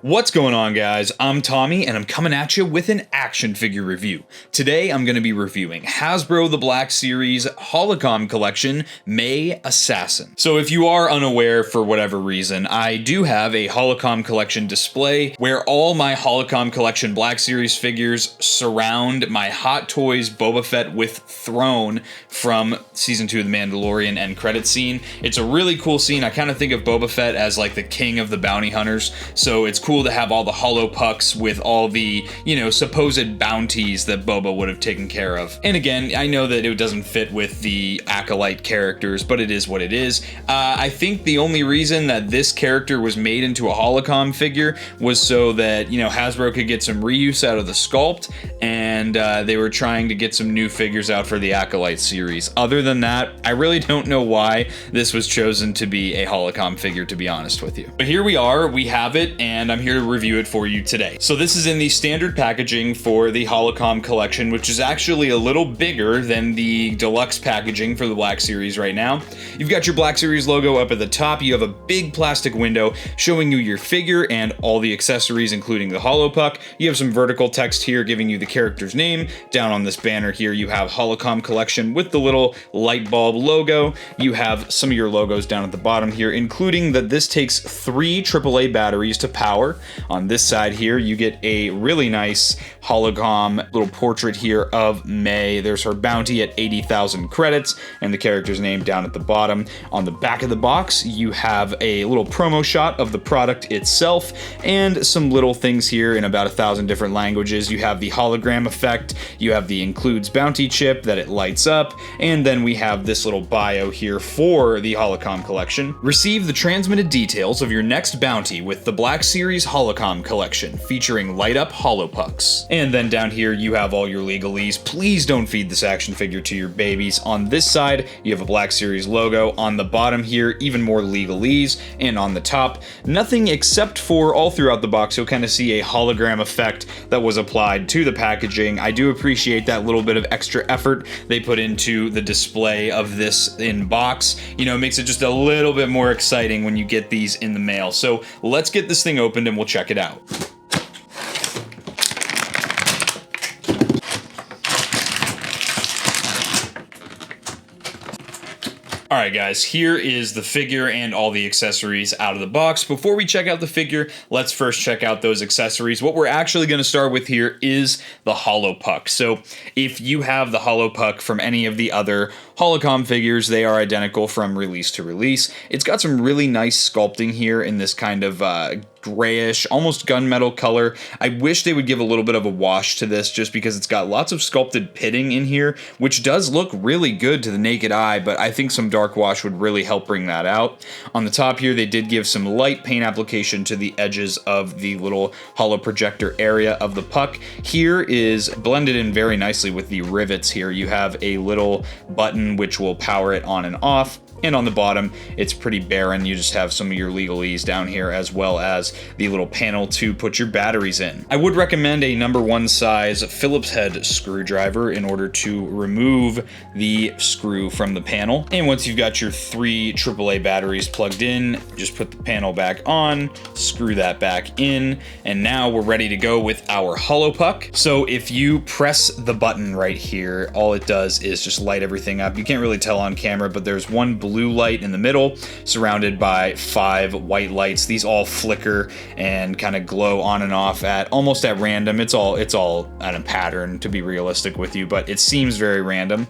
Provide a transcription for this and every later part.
What's going on, guys? I'm Tommy, and I'm coming at you with an action figure review. Today, I'm going to be reviewing Hasbro The Black Series Holocomm Collection May Assassin. So if you are unaware for whatever reason, I do have a Holocomm Collection display where all my Holocomm Collection Black Series figures surround my Hot Toys Boba Fett with Throne from Season 2 of The Mandalorian end credit scene. It's a really cool scene. I kind of think of Boba Fett as like the king of the bounty hunters, so it's cool to have all the holo pucks with all the, supposed bounties that Boba would have taken care of. And again, I know that it doesn't fit with the Acolyte characters, but it is what it is. I think the only reason that this character was made into a Holocomm figure was so that, Hasbro could get some reuse out of the sculpt, and they were trying to get some new figures out for the Acolyte series. Other than that, I really don't know why this was chosen to be a Holocomm figure, to be honest with you. But here we are, we have it, and I'm here to review it for you today. So this is in the standard packaging for the Holocomm collection, which is actually a little bigger than the deluxe packaging for the Black Series right now. You've got your Black Series logo up at the top. You have a big plastic window showing you your figure and all the accessories, including the holo puck. You have some vertical text here giving you the character's name. Down on this banner here, you have Holocomm collection with the little light bulb logo. You have some of your logos down at the bottom here, including that this takes 3 AAA batteries to power. On this side here, you get a really nice Holocomm little portrait here of May. There's her bounty at 80,000 credits and the character's name down at the bottom. On the back of the box, you have a little promo shot of the product itself and some little things here in about 1,000 different languages. You have the hologram effect, you have the includes bounty chip that it lights up, and then we have this little bio here for the Holocomm collection. Receive the transmitted details of your next bounty with the Black Series Holocomm collection featuring light up holo pucks. And then down here you have all your legalese. Please don't feed this action figure to your babies. On this side you have a Black Series logo. On the bottom here, even more legalese, and on the top nothing except for all throughout the box you'll kind of see a hologram effect that was applied to the packaging. I do appreciate that little bit of extra effort they put into the display of this in box. It makes it just a little bit more exciting when you get these in the mail. So let's get this thing opened and we'll check it out. Alright guys, here is the figure and all the accessories out of the box. Before we check out the figure, let's first check out those accessories. What we're actually going to start with here is the holo puck. So if you have the holo puck from any of the other Holocomm figures, they are identical from release to release. It's got some really nice sculpting here in this kind of grayish, almost gunmetal color. I wish they would give a little bit of a wash to this just because it's got lots of sculpted pitting in here, which does look really good to the naked eye, but I think some dark wash would really help bring that out. On the top here, they did give some light paint application to the edges of the little holo projector area of the puck. Here is blended in very nicely with the rivets here. You have a little button which will power it on and off. And on the bottom, it's pretty barren. You just have some of your legalese down here, as well as the little panel to put your batteries in. I would recommend a #1 size Phillips head screwdriver in order to remove the screw from the panel. And once you've got your 3 AAA batteries plugged in, just put the panel back on, screw that back in, and now we're ready to go with our holo puck. So if you press the button right here, all it does is just light everything up. You can't really tell on camera, but there's one blue light in the middle surrounded by 5 white lights. These all flicker and kind of glow on and off at almost at random. It's all on a pattern, to be realistic with you, but it seems very random.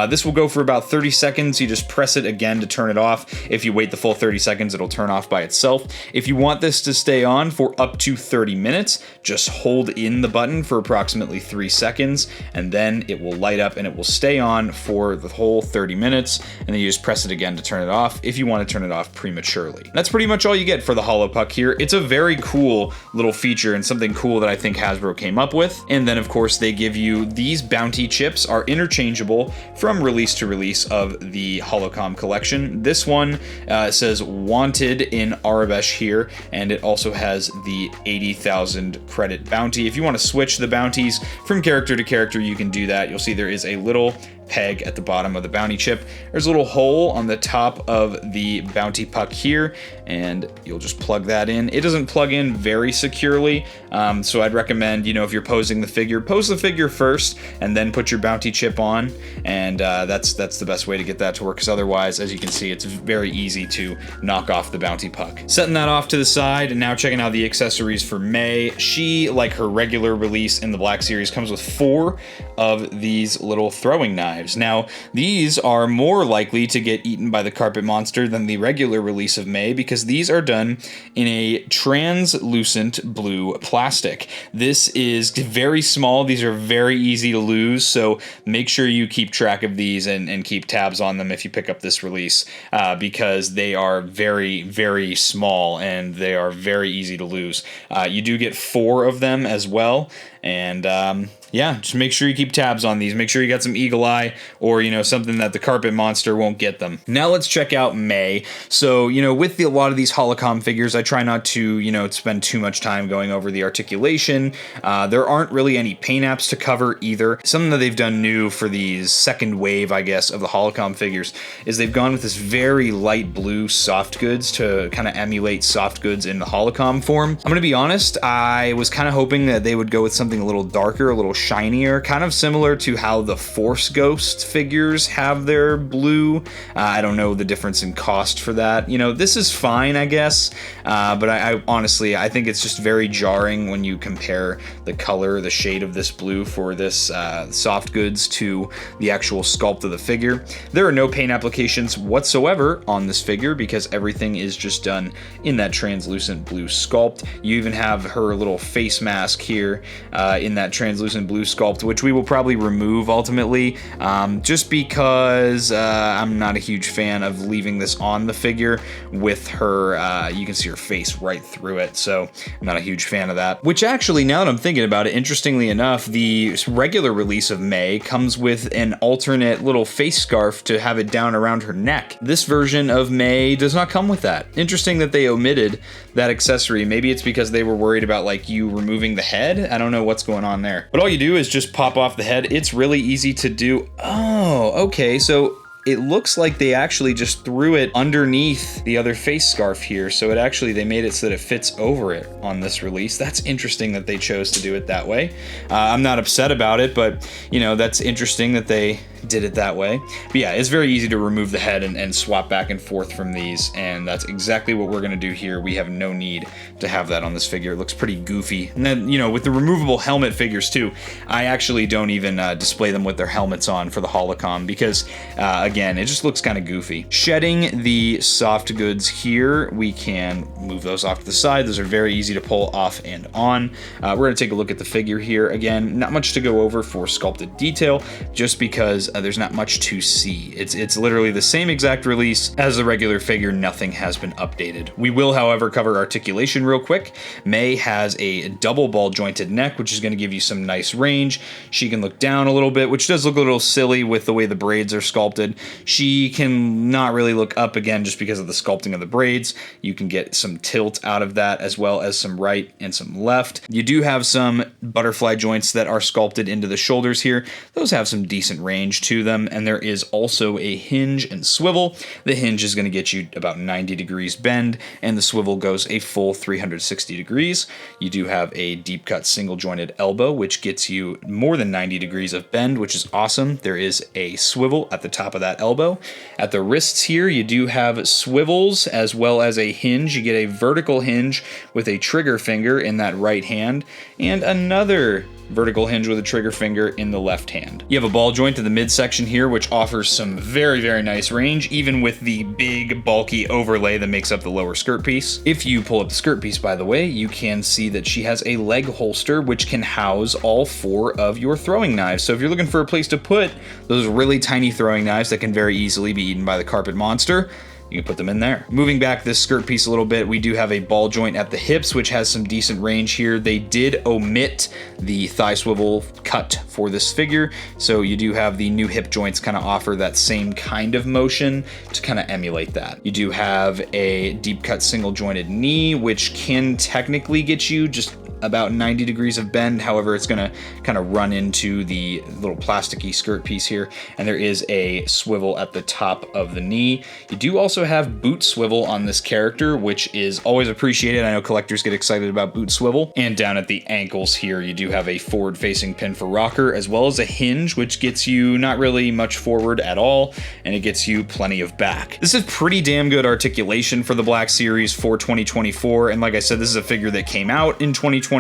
This will go for about 30 seconds. You just press it again to turn it off. If you wait the full 30 seconds, it'll turn off by itself. If you want this to stay on for up to 30 minutes, just hold in the button for approximately 3 seconds, and then it will light up and it will stay on for the whole 30 minutes, and then you just press it again again to turn it off if you want to turn it off prematurely. That's pretty much all you get for the Holo Puck here. It's a very cool little feature and something cool that I think Hasbro came up with. And then of course they give you these bounty chips are interchangeable from release to release of the Holocomm collection. This one says wanted in Arabesh here, and it also has the 80,000 credit bounty. If you want to switch the bounties from character to character, you can do that. You'll see there is a little peg at the bottom of the bounty chip. There's a little hole on the top of the bounty puck here, and you'll just plug that in. It doesn't plug in very securely, so I'd recommend, you know, if you're posing the figure, pose the figure first and then put your bounty chip on, and that's the best way to get that to work, because otherwise, as you can see, it's very easy to knock off the bounty puck. Setting that off to the side, and now checking out the accessories for May. She, like her regular release in the Black Series, comes with 4 of these little throwing knives. Now, these are more likely to get eaten by the carpet monster than the regular release of May, because these are done in a translucent blue plastic. This is very small. These are very easy to lose, so make sure you keep track of these and keep tabs on them if you pick up this release, because they are very, very small and they are very easy to lose. You do get 4 of them as well, and yeah, just make sure you keep tabs on these. Make sure you got some eagle eye or, you know, something that the carpet monster won't get them. Now let's check out May. So, you know, with a lot of these Holocomm figures, I try not to, you know, spend too much time going over the articulation. There aren't really any paint apps to cover either. Something that they've done new for these second wave, I guess, of the Holocomm figures is they've gone with this very light blue soft goods to kind of emulate soft goods in the Holocomm form. I'm going to be honest, I was kind of hoping that they would go with something a little darker, a little shinier, kind of similar to how the Force Ghost figures have their blue. I don't know the difference in cost for that. You know, this is fine, I guess, but I honestly, I think it's just very jarring when you compare the color, the shade of this blue for this soft goods to the actual sculpt of the figure. There are no paint applications whatsoever on this figure because everything is just done in that translucent blue sculpt. You even have her little face mask here in that translucent blue sculpt, which we will probably remove ultimately, just because I'm not a huge fan of leaving this on the figure with her, you can see her face right through it, so I'm not a huge fan of that. Which actually, now that I'm thinking about it, interestingly enough, the regular release of May comes with an alternate little face scarf to have it down around her neck. This version of May does not come with that. Interesting that they omitted that accessory. Maybe it's because they were worried about like you removing the head. I don't know what's going on there. But all you do is just pop off the head. It's really easy to do. Oh, okay. So it looks like they actually just threw it underneath the other face scarf here. So it actually, they made it so that it fits over it on this release. That's interesting that they chose to do it that way. I'm not upset about it, but you know, that's interesting that they did it that way. But yeah, it's very easy to remove the head and swap back and forth from these, and that's exactly what we're gonna do here. We have no need to have that on this figure. It looks pretty goofy. And then, you know, with the removable helmet figures too, I actually don't even display them with their helmets on for the Holocomm because, again, it just looks kind of goofy. Shedding the soft goods here, we can move those off to the side. Those are very easy to pull off and on. We're gonna take a look at the figure here. Again, not much to go over for sculpted detail, just because there's not much to see. It's literally the same exact release as the regular figure. Nothing has been updated. We will, however, cover articulation real quick. May has a double ball jointed neck, which is going to give you some nice range. She can look down a little bit, which does look a little silly with the way the braids are sculpted. She can not really look up, again, just because of the sculpting of the braids. You can get some tilt out of that, as well as some right and some left. You do have some butterfly joints that are sculpted into the shoulders here. Those have some decent range to them, and there is also a hinge and swivel. The hinge is going to get you about 90 degrees bend, and the swivel goes a full 360 degrees. You do have a deep cut single jointed elbow, which gets you more than 90 degrees of bend, which is awesome. There is a swivel at the top of that elbow. At the wrists here, you do have swivels as well as a hinge. You get a vertical hinge with a trigger finger in that right hand, and another vertical hinge with a trigger finger in the left hand. You have a ball joint to the midsection here, which offers some very, very nice range, even with the big, bulky overlay that makes up the lower skirt piece. If you pull up the skirt piece, by the way, you can see that she has a leg holster, which can house all 4 of your throwing knives. So if you're looking for a place to put those really tiny throwing knives that can very easily be eaten by the carpet monster, you can put them in there. Moving back this skirt piece a little bit, we do have a ball joint at the hips, which has some decent range here. They did omit the thigh swivel cut for this figure, so you do have the new hip joints kind of offer that same kind of motion to kind of emulate that. You do have a deep cut single jointed knee, which can technically get you just about 90 degrees of bend. However, it's gonna kind of run into the little plasticky skirt piece here. And there is a swivel at the top of the knee. You do also have boot swivel on this character, which is always appreciated. I know collectors get excited about boot swivel. And down at the ankles here, you do have a forward facing pin for rocker, as well as a hinge, which gets you not really much forward at all. And it gets you plenty of back. This is pretty damn good articulation for the Black Series for 2024. And like I said, this is a figure that came out in 2024,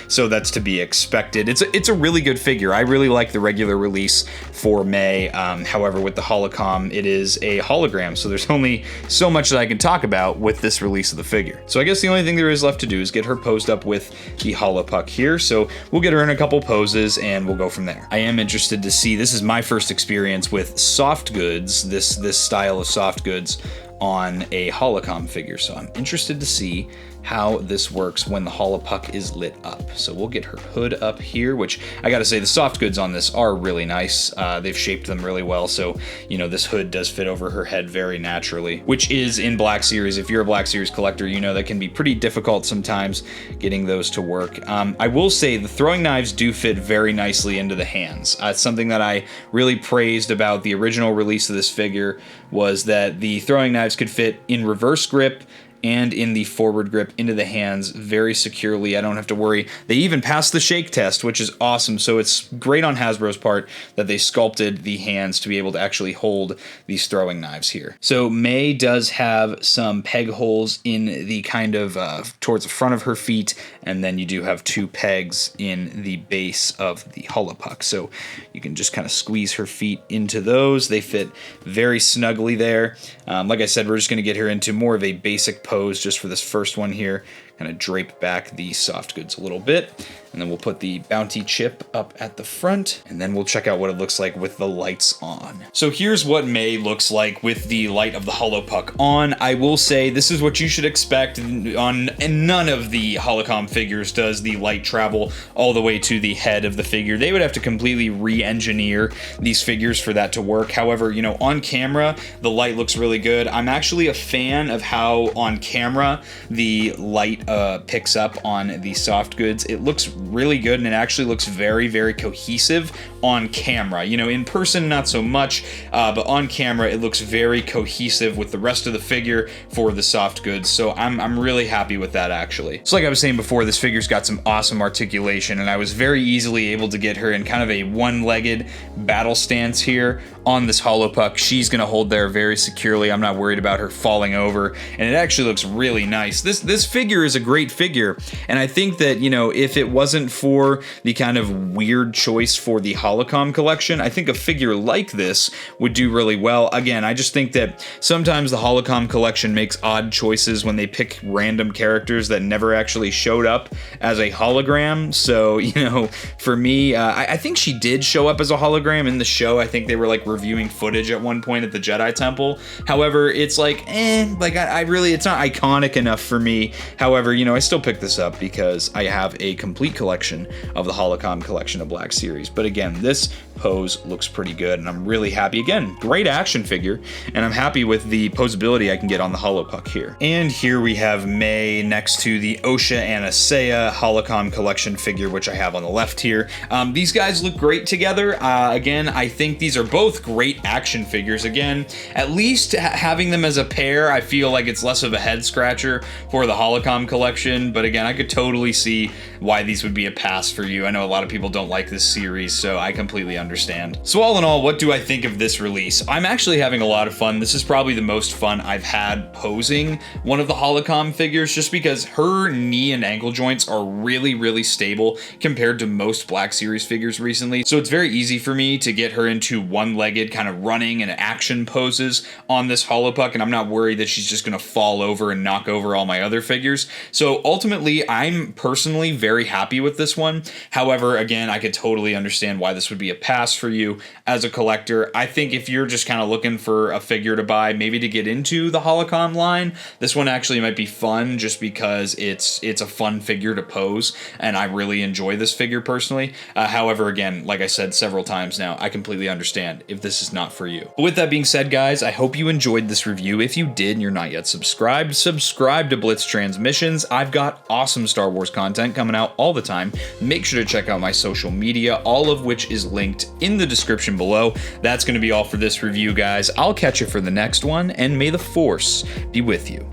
so that's to be expected. It's a really good figure. I really like the regular release for May. However, with the Holocomm, it is a hologram, so there's only so much that I can talk about with this release of the figure. So I guess the only thing there is left to do is get her posed up with the Holopuck here. So we'll get her in a couple poses and we'll go from there. I am interested to see, this is my first experience with soft goods, this style of soft goods on a Holocomm figure, so I'm interested to see how this works when the Holopuck is lit up. So we'll get her hood up here, which I gotta say the soft goods on this are really nice. They've shaped them really well, so you know this hood does fit over her head very naturally, which is in Black Series. If you're a Black Series collector, you know that can be pretty difficult sometimes getting those to work. I will say the throwing knives do fit very nicely into the hands. It's something that I really praised about the original release of this figure, was that the throwing knives could fit in reverse grip and in the forward grip into the hands very securely. I don't have to worry. They even passed the shake test, which is awesome. So it's great on Hasbro's part that they sculpted the hands to be able to actually hold these throwing knives here. So May does have some peg holes in the kind of towards the front of her feet, and then you do have 2 pegs in the base of the Holopuck. So you can just kind of squeeze her feet into those. They fit very snugly there. Like I said, we're just going to get her into more of a basic pose just for this first one here. Kind of drape back the soft goods a little bit, and then we'll put the bounty chip up at the front, and then we'll check out what it looks like with the lights on. So here's what May looks like with the light of the Holopuck on. I will say this is what you should expect on, and none of the Holocomm figures does the light travel all the way to the head of the figure. They would have to completely re-engineer these figures for that to work. However, you know, on camera, the light looks really good. I'm actually a fan of how on camera the light picks up on the soft goods. It looks really good, and it actually looks very, very cohesive on camera. You know, in person, not so much, but on camera, it looks very cohesive with the rest of the figure for the soft goods. So I'm really happy with that, actually. So like I was saying before, this figure's got some awesome articulation, and I was very easily able to get her in kind of a one-legged battle stance here on this Holopuck. She's gonna hold there very securely. I'm not worried about her falling over, and it actually looks really nice. This figure is a great figure, and I think that, you know, if it wasn't for the kind of weird choice for the Holocomm collection, I think a figure like this would do really well. Again, I just think that sometimes the Holocomm collection makes odd choices when they pick random characters that never actually showed up as a hologram. So, you know, for me, I think she did show up as a hologram in the show. I think they were like reviewing footage at one point at the Jedi Temple. However, it's like, I really, it's not iconic enough for me. However, you know, I still picked this up because I have a complete collection of the Holocomm collection of Black Series. But again, this pose looks pretty good, and I'm really happy. Again, great action figure, and I'm happy with the posability I can get on the Holopuck here. And here we have May next to the Osha and Asaya Holocomm collection figure, which I have on the left here. These guys look great together. Again, I think these are both great action figures. Again, at least having them as a pair, I feel like it's less of a head scratcher for the Holocomm collection, but again, I could totally see why these would be a pass for you. I know a lot of people don't like this series, so I completely understand. So all in all, what do I think of this release? I'm actually having a lot of fun. This is probably the most fun I've had posing one of the Holocomm figures, just because her knee and ankle joints are really, really stable compared to most Black Series figures recently. So it's very easy for me to get her into one-legged kind of running and action poses on this Holopuck, and I'm not worried that she's just going to fall over and knock over all my other figures. So ultimately, I'm personally very happy with this one. However, again, I could totally understand why this would be a pass for you as a collector. I think if you're just kind of looking for a figure to buy, maybe to get into the Holocomm line, this one actually might be fun just because it's a fun figure to pose, and I really enjoy this figure personally. However, again, like I said several times now, I completely understand if this is not for you. But with that being said, guys, I hope you enjoyed this review. If you did and you're not yet subscribed, subscribe to Blitz Transmissions. I've got awesome Star Wars content coming out all the time. Make sure to check out my social media, all of which is linked in the description below. That's going to be all for this review, guys. I'll catch you for the next one, and may the Force be with you.